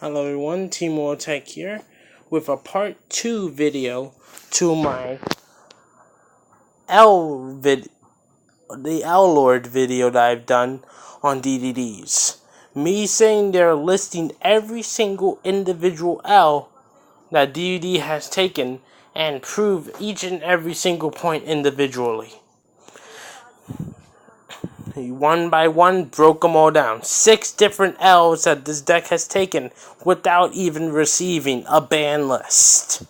Hello everyone, Team Tech here with a part 2 video to my the L Lord video that I've done on DDDs. Me saying they're listing every single individual L that DDD has taken and prove each and every single point individually. One by one, broke them all down. 6 different L's that this deck has taken without even receiving a ban list.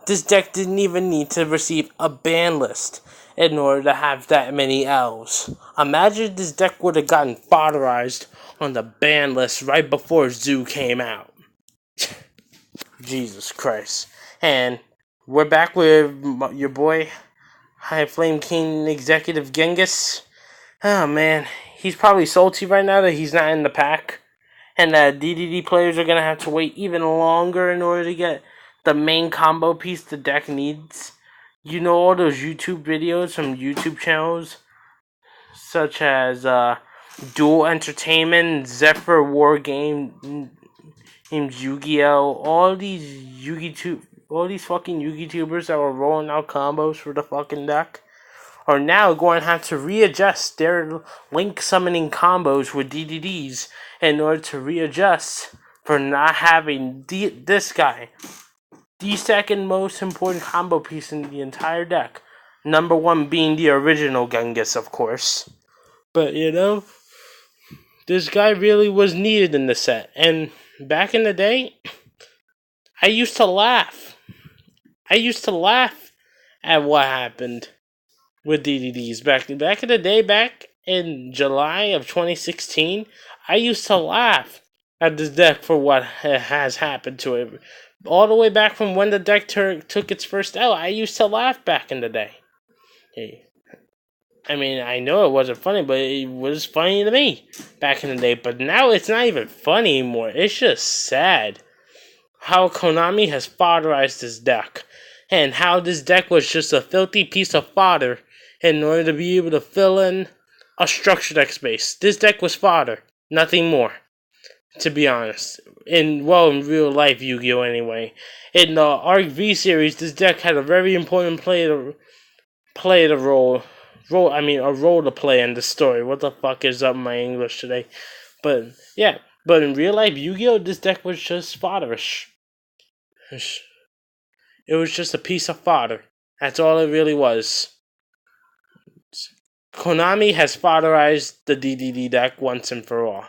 This deck didn't even need to receive a ban list in order to have that many L's. Imagine this deck would have gotten fodderized on the ban list right before Zoo came out. Jesus Christ. And we're back with your boy, High Flame King Executive Genghis. Oh man, he's probably salty right now that he's not in the pack. And that DDD players are going to have to wait even longer in order to get the main combo piece the deck needs. You know all those YouTube videos from YouTube channels such as Dual Entertainment, Zephyr War Game, Yu-Gi-Oh! All these fucking YouTubers that were rolling out combos for the fucking deck are now going to have to readjust their link summoning combos with DDDs in order to readjust for not having this guy, the second most important combo piece in the entire deck. Number 1 being the original Genghis, of course. But, this guy really was needed in the set. And back in the day, I used to laugh. At what happened with DDDs back in the day, back in July of 2016, I used to laugh at this deck for what has happened to it. All the way back from when the deck took its first L, I used to laugh back in the day. I mean, I know it wasn't funny, but it was funny to me back in the day. But now it's not even funny anymore. It's just sad how Konami has fodderized this deck. And how this deck was just a filthy piece of fodder in order to be able to fill in a structure deck space. This deck was fodder, nothing more, to be honest. In real life Yu-Gi-Oh! Anyway. In the Arc V series, this deck had a very important role to play in the story. What the fuck is up in my English today? But in real life Yu-Gi-Oh! This deck was just fodderish. It was just a piece of fodder. That's all it really was. Konami has fodderized the DDD deck once and for all.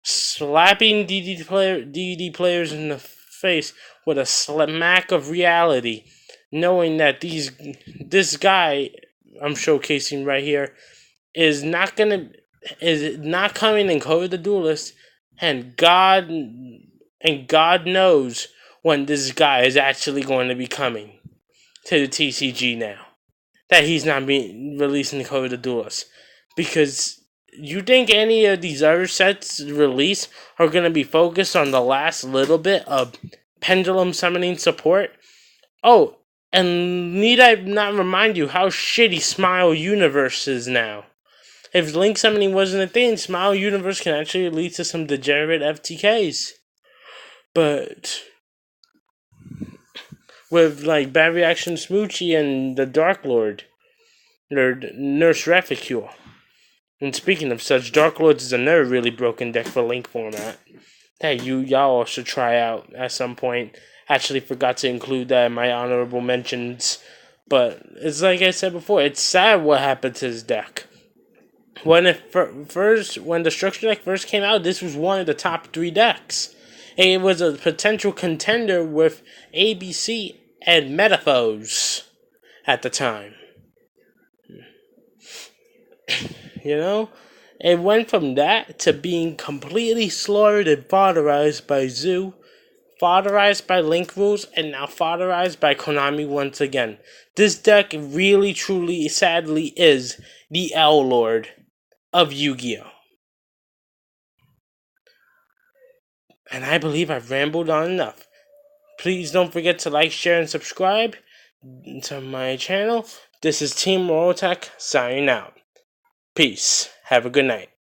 Slapping DDD players in the face with a smack of reality. Knowing that this guy I'm showcasing right here is not coming in Code of the Duelist, and God knows when this guy is actually going to be coming to the TCG now. That he's not being released in Code of the Duelist. Because you think any of these other sets released are going to be focused on the last little bit of pendulum summoning support? Oh, and need I not remind you how shitty Smile Universe is now? If Link Summoning wasn't a thing, Smile Universe can actually lead to some degenerate FTKs. But with like Bad Reaction Smoochie and the Dark Lord, or Nurse Reficule. And speaking of such, Dark Lords is another really broken deck for Link format that y'all should try out at some point. Actually forgot to include that in my honorable mentions. But it's like I said before, it's sad what happened to this deck. When the structure deck first came out, this was one of the top 3 decks. And it was a potential contender with ABC and Metaphors at the time. It went from that to being completely slaughtered and fodderized by Zoo, fodderized by Link rules, and now fodderized by Konami once again. This deck really, truly, sadly is the L Lord of Yu-Gi-Oh! And I believe I've rambled on enough. Please don't forget to like, share, and subscribe to my channel. This is Team Tech signing out. Peace. Have a good night.